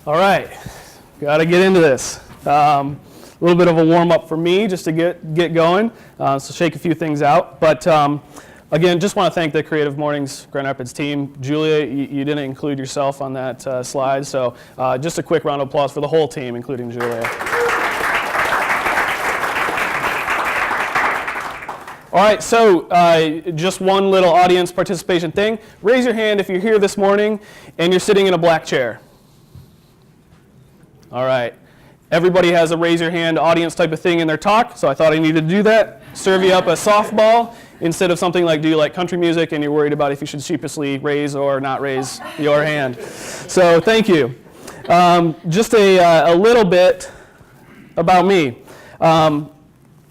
All right, got to get into this. A little bit of a warm-up for me just to get going, so shake a few things out. But again, just want to thank the Creative Mornings Grand Rapids team. Julia, you didn't include yourself on that slide, so just a quick round of applause for the whole team, including Julia. All right, so just one little audience participation thing. Raise your hand if you're here this morning and you're sitting in a black chair. All right. Everybody has a raise your hand audience type of thing in their talk, so I thought I needed to do that. Serve you up a softball instead of something like, do you like country music, and you're worried about if you should sheepishly raise or not raise your hand. So thank you. Just a little bit about me.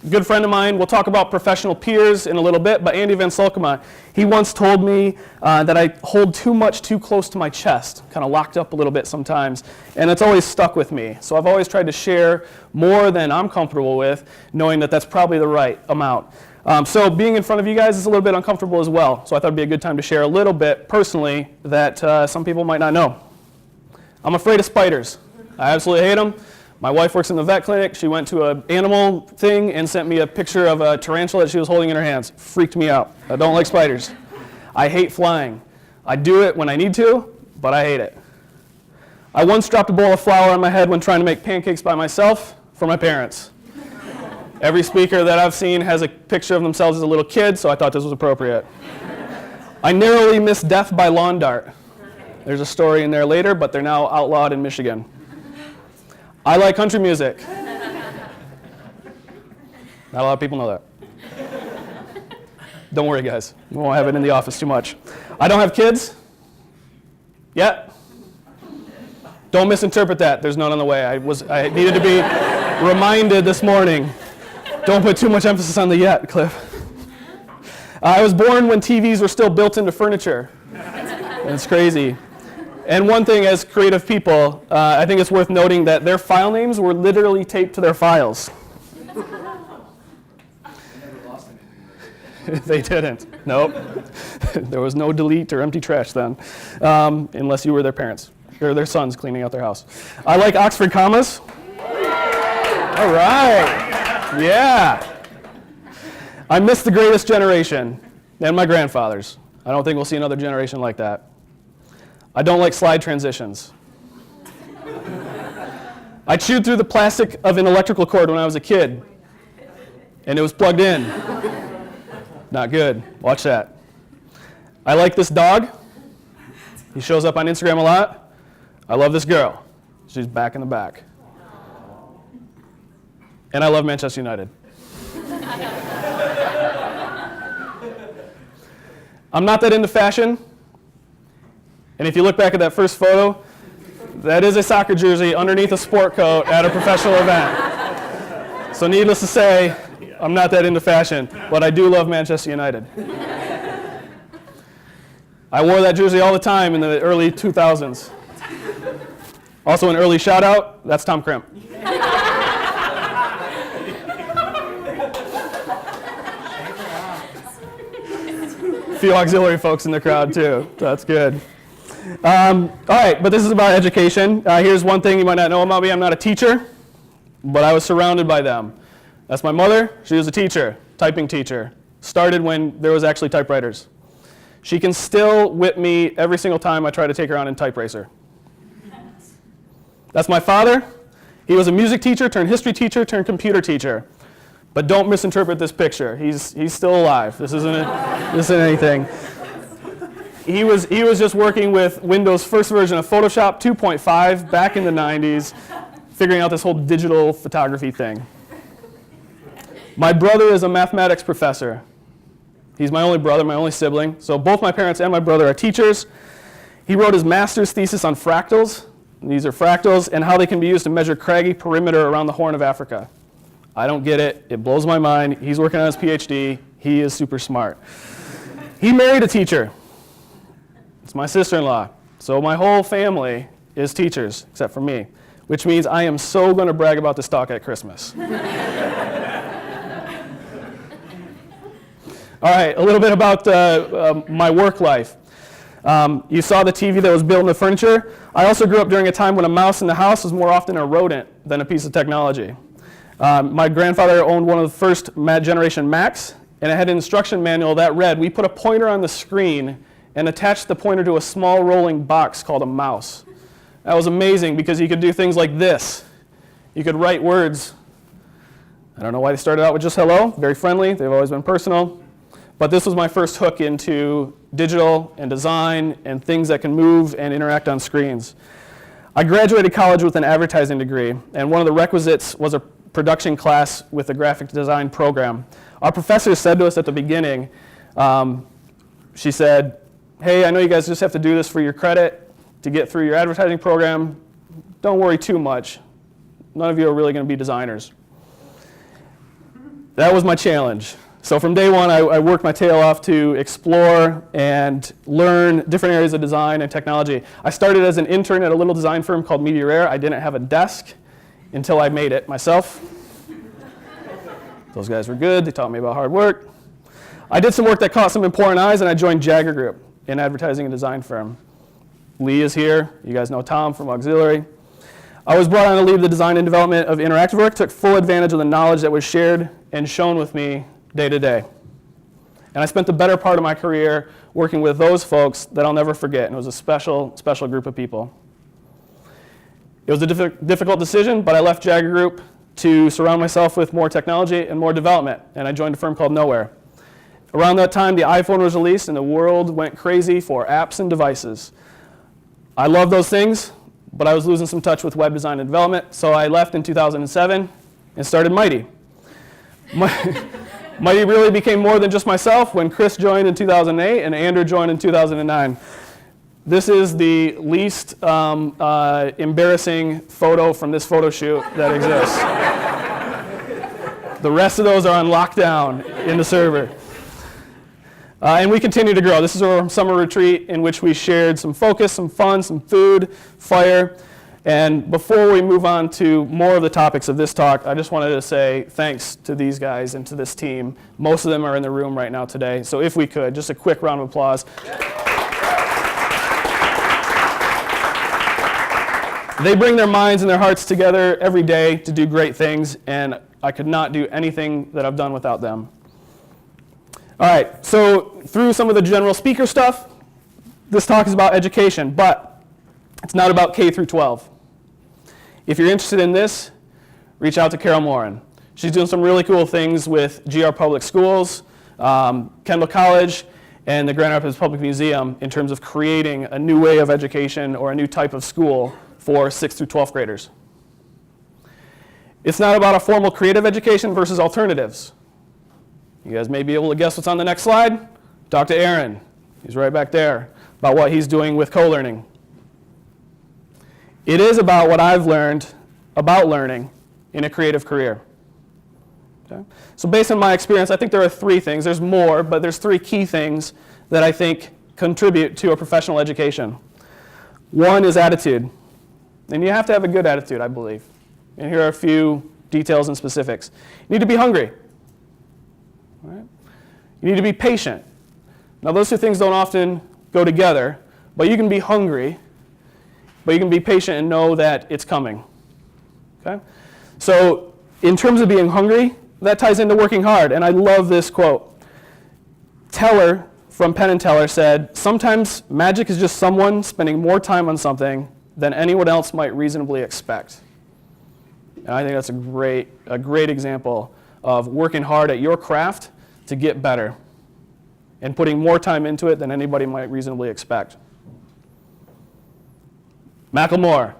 Good friend of mine, we'll talk about professional peers in a little bit, but Andy Van Solkema, he once told me that I hold too much too close to my chest, kind of locked up a little bit sometimes, and it's always stuck with me. So I've always tried to share more than I'm comfortable with, knowing that that's probably the right amount. So being in front of you guys is a little bit uncomfortable as well, so I thought it'd be a good time to share a little bit personally that some people might not know. I'm afraid of spiders. I absolutely hate them. My wife works in the vet clinic. She went to an animal thing and sent me a picture of a tarantula that she was holding in her hands. Freaked me out. I don't like spiders. I hate flying. I do it when I need to, but I hate it. I once dropped a bowl of flour on my head when trying to make pancakes by myself for my parents. Every speaker that I've seen has a picture of themselves as a little kid, so I thought this was appropriate. I narrowly missed death by lawn dart. There's a story in there later, but they're now outlawed in Michigan. I like country music. Not a lot of people know that. Don't worry, guys. We won't have it in the office too much. I don't have kids yet. Don't misinterpret that. There's none on the way. I needed to be reminded this morning. Don't put too much emphasis on the yet, Cliff. I was born when TVs were still built into furniture. It's crazy. And one thing as creative people, I think it's worth noting that their file names were literally taped to their files. They didn't. Nope. There was no delete or empty trash then, unless you were their parents or their sons cleaning out their house. I like Oxford commas. All right. Yeah. I miss the greatest generation and my grandfathers. I don't think we'll see another generation like that. I don't like slide transitions. I chewed through the plastic of an electrical cord when I was a kid, and it was plugged in. Not good. Watch that. I like this dog. He shows up on Instagram a lot. I love this girl. She's back in the back. And I love Manchester United. I'm not that into fashion. And if you look back at that first photo, that is a soccer jersey underneath a sport coat at a professional event. So needless to say, I'm not that into fashion, but I do love Manchester United. I wore that jersey all the time in the early 2000s. Also an early shout out, that's Tom Crimp. A few auxiliary folks in the crowd too, that's good. All right, but this is about education. Here's one thing you might not know about me. I'm not a teacher, but I was surrounded by them. That's my mother. She was a teacher, typing teacher. Started when there was actually typewriters. She can still whip me every single time I try to take her on in type racer. That's my father. He was a music teacher, turned history teacher, turned computer teacher. But don't misinterpret this picture. He's still alive. This isn't anything. He was just working with Windows' first version of Photoshop 2.5 back in the 90s, figuring out this whole digital photography thing. My brother is a mathematics professor. He's my only brother, my only sibling. So both my parents and my brother are teachers. He wrote his master's thesis on fractals. These are fractals and how they can be used to measure craggy perimeter around the Horn of Africa. I don't get it. It blows my mind. He's working on his PhD. He is super smart. He married a teacher. It's my sister-in-law. So my whole family is teachers, except for me, which means I am so going to brag about this talk at Christmas. All right, a little bit about my work life. You saw the TV that was built into furniture. I also grew up during a time when a mouse in the house was more often a rodent than a piece of technology. My grandfather owned one of the first generation Macs, and it had an instruction manual that read, we put a pointer on the screen and attached the pointer to a small rolling box called a mouse. That was amazing because you could do things like this. You could write words. I don't know why they started out with just hello, very friendly, they've always been personal. But this was my first hook into digital and design and things that can move and interact on screens. I graduated college with an advertising degree, and one of the requisites was a production class with a graphic design program. Our professor said to us at the beginning, she said, hey, I know you guys just have to do this for your credit to get through your advertising program. Don't worry too much. None of you are really going to be designers. That was my challenge. So from day one, I worked my tail off to explore and learn different areas of design and technology. I started as an intern at a little design firm called Media Rare. I didn't have a desk until I made it myself. Those guys were good. They taught me about hard work. I did some work that caught some important eyes, and I joined Jagger Group, an advertising and design firm. Lee is here. You guys know Tom from Auxiliary. I was brought on to lead the design and development of interactive work, took full advantage of the knowledge that was shared and shown with me day to day. And I spent the better part of my career working with those folks that I'll never forget, and it was a special, special group of people. It was a difficult decision, but I left Jagger Group to surround myself with more technology and more development, and I joined a firm called Nowhere. Around that time, the iPhone was released, and the world went crazy for apps and devices. I love those things, but I was losing some touch with web design and development, so I left in 2007 and started Mighty. Mighty really became more than just myself when Chris joined in 2008 and Andrew joined in 2009. This is the least embarrassing photo from this photo shoot that exists. The rest of those are on lockdown in the server. And we continue to grow. This is our summer retreat in which we shared some focus, some fun, some food, fire. And before we move on to more of the topics of this talk, I just wanted to say thanks to these guys and to this team. Most of them are in the room right now today. So if we could, just a quick round of applause. They bring their minds and their hearts together every day to do great things, and I could not do anything that I've done without them. All right, so through some of the general speaker stuff, this talk is about education, but it's not about K through 12. If you're interested in this, reach out to Carol Morin. She's doing some really cool things with GR Public Schools, Kendall College, and the Grand Rapids Public Museum in terms of creating a new way of education or a new type of school for 6th through 12th graders. It's not about a formal creative education versus alternatives. You guys may be able to guess what's on the next slide. Talk to Aaron. He's right back there about what he's doing with co-learning. It is about what I've learned about learning in a creative career. Okay? So based on my experience, I think there are three things. There's more, but there's three key things that I think contribute to a professional education. One is attitude. And you have to have a good attitude, I believe. And here are a few details and specifics. You need to be hungry. Right? You need to be patient. Now those two things don't often go together, but you can be hungry, but you can be patient and know that it's coming. Okay? So in terms of being hungry, that ties into working hard, and I love this quote. Teller from Penn and Teller said, "Sometimes magic is just someone spending more time on something than anyone else might reasonably expect." And I think that's a great example of working hard at your craft to get better and putting more time into it than anybody might reasonably expect. Macklemore,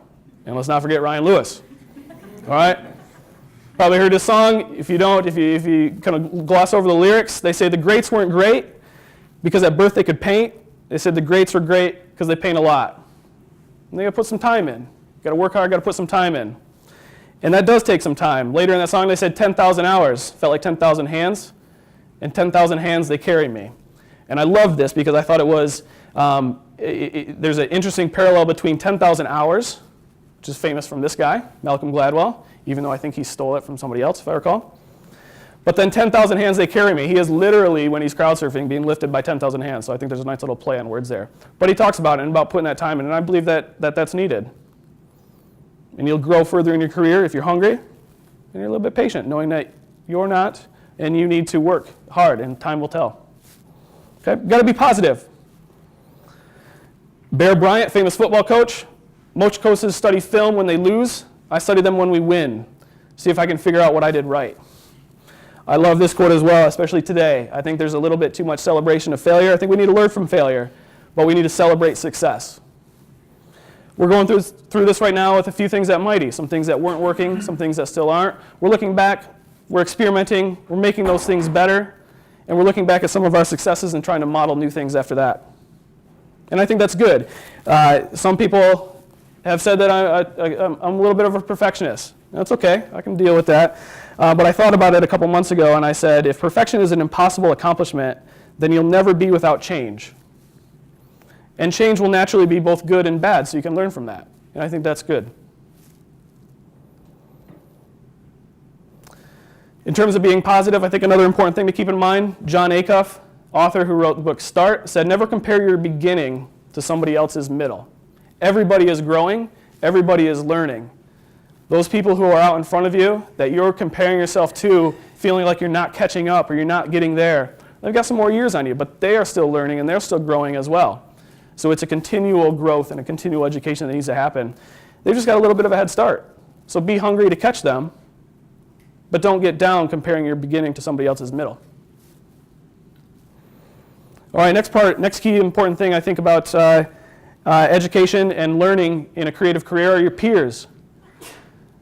and let's not forget Ryan Lewis. All right? Probably heard this song. If you don't, if you kind of gloss over the lyrics, they say the greats weren't great because at birth they could paint, They said the greats were great because they paint a lot. And they got to put some time in. Got to work hard, got to put some time in. And that does take some time. Later in that song, they said 10,000 hours. Felt like 10,000 hands. And 10,000 hands, they carry me. And I love this because I thought it was, there's an interesting parallel between 10,000 hours, which is famous from this guy, Malcolm Gladwell, even though I think he stole it from somebody else, if I recall. But then 10,000 hands, they carry me. He is literally, when he's crowd surfing, being lifted by 10,000 hands. So I think there's a nice little play on words there. But he talks about it and about putting that time in, and I believe that that's needed. And you'll grow further in your career if you're hungry, and you're a little bit patient, knowing that you're not, and you need to work hard, and time will tell. Okay, got to be positive. Bear Bryant, famous football coach. Most coaches study film when they lose. I study them when we win. See if I can figure out what I did right. I love this quote as well, especially today. I think there's a little bit too much celebration of failure. I think we need to learn from failure, but we need to celebrate success. We're going through this right now with a few things at Mighty, some things that weren't working, some things that still aren't. We're looking back, we're experimenting, we're making those things better, and we're looking back at some of our successes and trying to model new things after that. And I think that's good. Some people have said that I'm a little bit of a perfectionist. That's okay, I can deal with that. But I thought about it a couple months ago, and I said, if perfection is an impossible accomplishment, then you'll never be without change. And change will naturally be both good and bad, so you can learn from that. And I think that's good. In terms of being positive, I think another important thing to keep in mind, John Acuff, author who wrote the book Start, said, never compare your beginning to somebody else's middle. Everybody is growing, everybody is learning. Those people who are out in front of you that you're comparing yourself to, feeling like you're not catching up or you're not getting there, they've got some more years on you, but they are still learning and they're still growing as well. So it's a continual growth and a continual education that needs to happen. They've just got a little bit of a head start. So be hungry to catch them, but don't get down comparing your beginning to somebody else's middle. All right, next key important thing I think about education and learning in a creative career are your peers.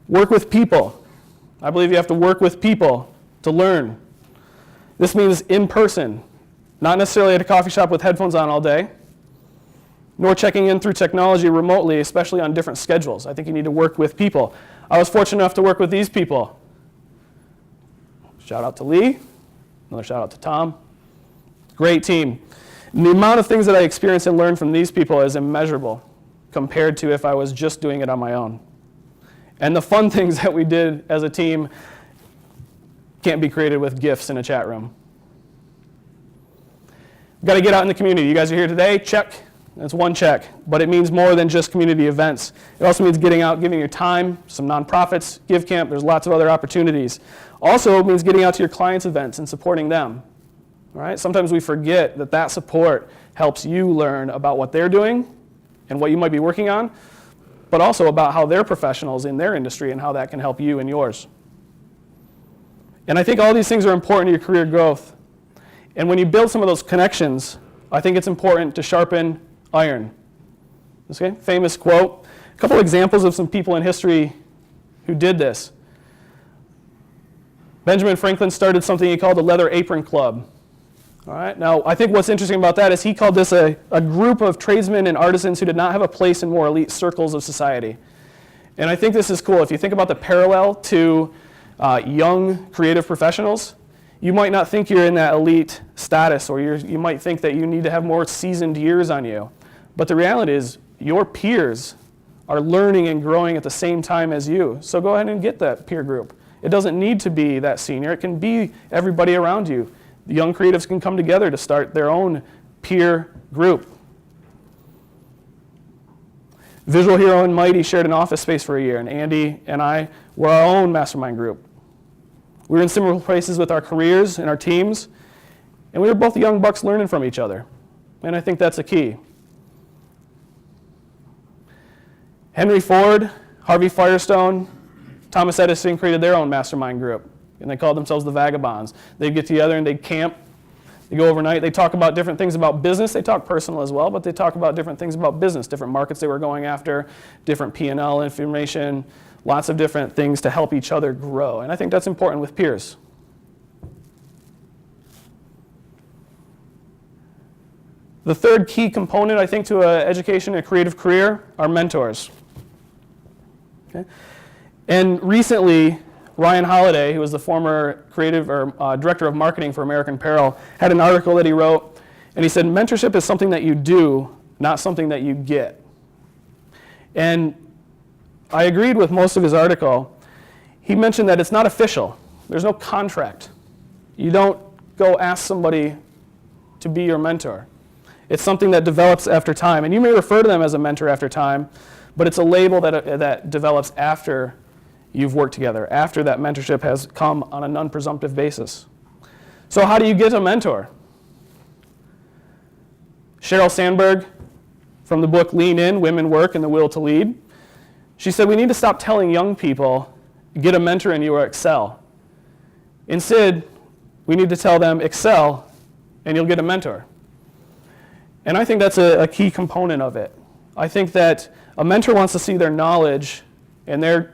Work with people. I believe you have to work with people to learn. This means in person, not necessarily at a coffee shop with headphones on all day, nor checking in through technology remotely, especially on different schedules. I think you need to work with people. I was fortunate enough to work with these people. Shout out to Lee, another shout out to Tom. Great team. And the amount of things that I experienced and learned from these people is immeasurable compared to if I was just doing it on my own. And the fun things that we did as a team can't be created with GIFs in a chat room. We've got to get out in the community. You guys are here today, check. That's one check. But it means more than just community events. It also means getting out, giving your time, some nonprofits, Give Camp, there's lots of other opportunities. Also, it means getting out to your clients' events and supporting them. All right? Sometimes we forget that that support helps you learn about what they're doing and what you might be working on, but also about how they're professionals in their industry and how that can help you in yours. And I think all these things are important to your career growth. And when you build some of those connections, I think it's important to sharpen iron. Okay? Famous quote. A couple examples of some people in history who did this. Benjamin Franklin started something he called the Leather Apron Club. All right. Now, I think what's interesting about that is he called this a group of tradesmen and artisans who did not have a place in more elite circles of society. And I think this is cool. If you think about the parallel to young creative professionals, you might not think you're in that elite status, or you might think that you need to have more seasoned years on you. But the reality is your peers are learning and growing at the same time as you. So go ahead and get that peer group. It doesn't need to be that senior. It can be everybody around you. The young creatives can come together to start their own peer group. Visual Hero and Mighty shared an office space for a year, and Andy and I were our own mastermind group. We were in similar places with our careers and our teams, and we were both young bucks learning from each other. And I think that's a key. Henry Ford, Harvey Firestone, Thomas Edison created their own mastermind group, and they called themselves the Vagabonds. They'd get together and they'd camp. They go overnight. They talk about different things about business. They talk personal as well, but they talk about different things about business, different markets they were going after, different P&L information, lots of different things to help each other grow. And I think that's important with peers. The third key component, I think, to an education and a creative career are mentors. Okay? And recently, Ryan Holiday, who was the former director of marketing for American Apparel, had an article that he wrote, and he said, mentorship is something that you do, not something that you get. And I agreed with most of his article. He mentioned that it's not official. There's no contract. You don't go ask somebody to be your mentor. It's something that develops after time. And you may refer to them as a mentor after time, but it's a label that develops after you've worked together, after that mentorship has come on a non-presumptive basis. So how do you get a mentor? Sheryl Sandberg, from the book Lean In, Women Work and the Will to Lead, she said we need to stop telling young people, get a mentor and you will excel. Instead, we need to tell them, excel and you'll get a mentor. And I think that's a key component of it. I think that a mentor wants to see their knowledge and their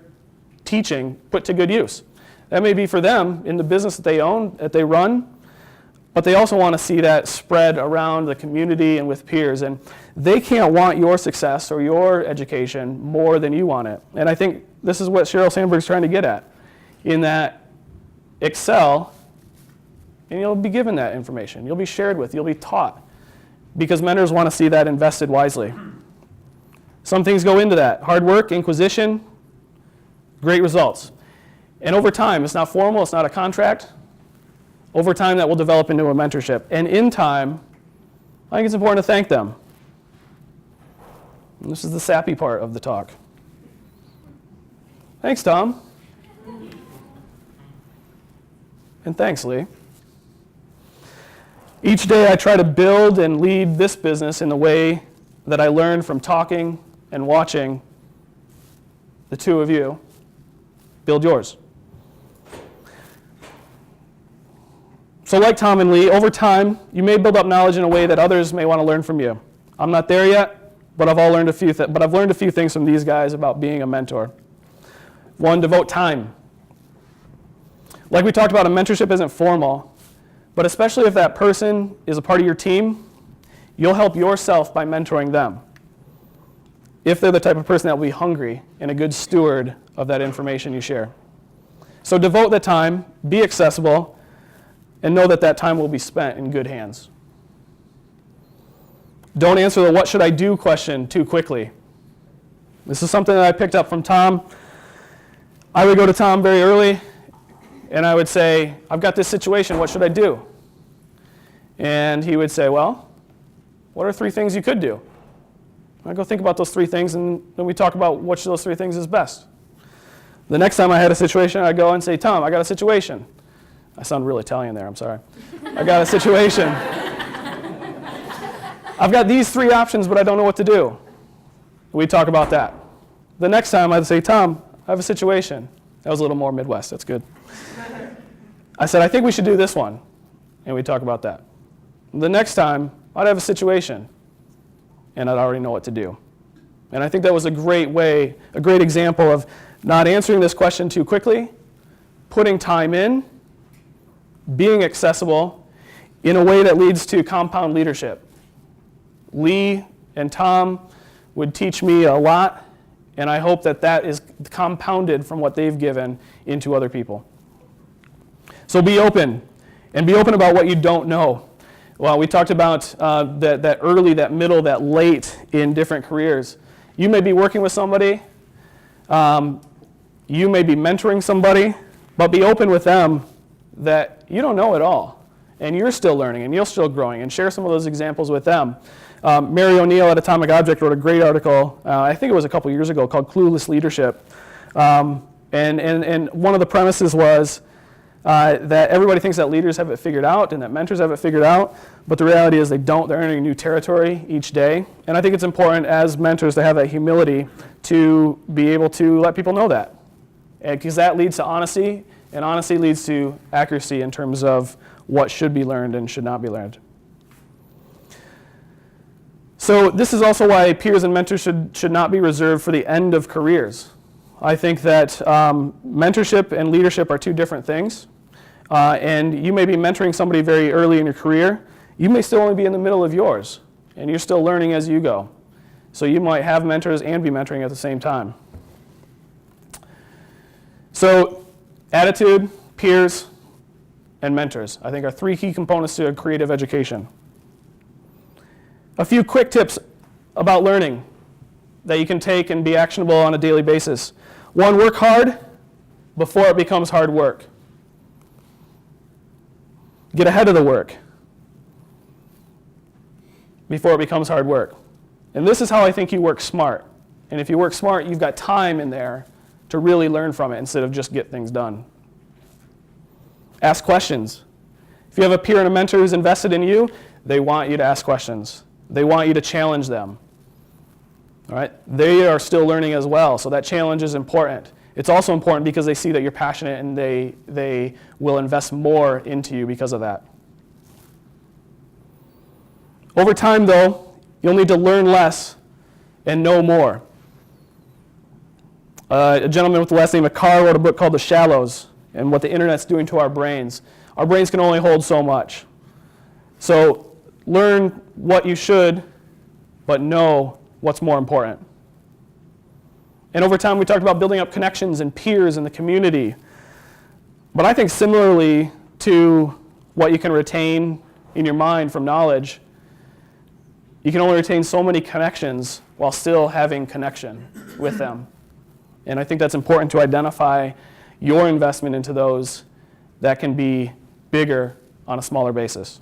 teaching put to good use. That may be for them in the business that they own, that they run, but they also want to see that spread around the community and with peers. And they can't want your success or your education more than you want it. And I think this is what Sheryl Sandberg's trying to get at, in that excel, and you'll be given that information. You'll be shared with, you'll be taught, because mentors want to see that invested wisely. Some things go into that. Hard work, inquisition, great results. And over time, it's not formal, it's not a contract. Over time, that will develop into a mentorship. And in time, I think it's important to thank them. And this is the sappy part of the talk. Thanks, Tom. And thanks, Lee. Each day I try to build and lead this business in the way that I learned from talking and watching the two of you build yours. So like Tom and Lee, over time, you may build up knowledge in a way that others may want to learn from you. I'm not there yet, but I've learned a few things from these guys about being a mentor. One, devote time. Like we talked about, a mentorship isn't formal, but especially if that person is a part of your team, you'll help yourself by mentoring them, if they're the type of person that will be hungry and a good steward of that information you share. So devote the time, be accessible, and know that that time will be spent in good hands. Don't answer the what should I do question too quickly. This is something that I picked up from Tom. I would go to Tom very early, and I would say, I've got this situation, what should I do? And he would say, well, what are 3 things you could do? I go think about those 3 things, and then we talk about which of those 3 things is best. The next time I had a situation, I'd go and say, Tom, I got a situation. I sound really Italian there, I'm sorry. I got a situation. I've got these 3 options, but I don't know what to do. We'd talk about that. The next time I'd say, Tom, I have a situation. That was a little more Midwest, that's good. I said, I think we should do this one. And we'd talk about that. The next time, I'd have a situation, and I'd already know what to do. And I think that was a great example of not answering this question too quickly, putting time in, being accessible in a way that leads to compound leadership. Lee and Tom would teach me a lot, and I hope that that is compounded from what they've given into other people. So be open, and be open about what you don't know. Well, we talked about that early, that middle, that late in different careers. You may be working with somebody, you may be mentoring somebody, but be open with them that you don't know it all, and you're still learning, and you're still growing, and share some of those examples with them. Mary O'Neill at Atomic Object wrote a great article, I think it was a couple years ago, called Clueless Leadership. And one of the premises was that everybody thinks that leaders have it figured out and that mentors have it figured out, but the reality is they don't. They're entering new territory each day. And I think it's important as mentors to have that humility to be able to let people know that. Because that leads to honesty, and honesty leads to accuracy in terms of what should be learned and should not be learned. So this is also why peers and mentors should not be reserved for the end of careers. I think that mentorship and leadership are 2 different things. And you may be mentoring somebody very early in your career. You may still only be in the middle of yours. and you're still learning as you go. So you might have mentors and be mentoring at the same time. So attitude, peers, and mentors, I think, are 3 key components to a creative education. A few quick tips about learning that you can take and be actionable on a daily basis. 1, work hard before it becomes hard work. Get ahead of the work before it becomes hard work. And this is how I think you work smart. And if you work smart, you've got time in there to really learn from it instead of just get things done. Ask questions. If you have a peer and a mentor who's invested in you, they want you to ask questions. They want you to challenge them. All right? They are still learning as well, so that challenge is important. It's also important because they see that you're passionate and they will invest more into you because of that. Over time, though, you'll need to learn less and know more. A gentleman with the last name of Carr wrote a book called The Shallows and what the internet's doing to our brains. Our brains can only hold so much. So learn what you should, but know what's more important. And over time, we talked about building up connections and peers in the community. But I think similarly to what you can retain in your mind from knowledge, you can only retain so many connections while still having connection with them. And I think that's important to identify your investment into those that can be bigger on a smaller basis.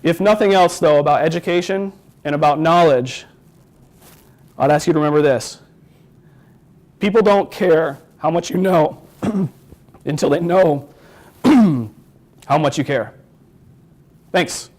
If nothing else, though, about education and about knowledge, I'd ask you to remember this. People don't care how much you know until they know how much you care. Thanks.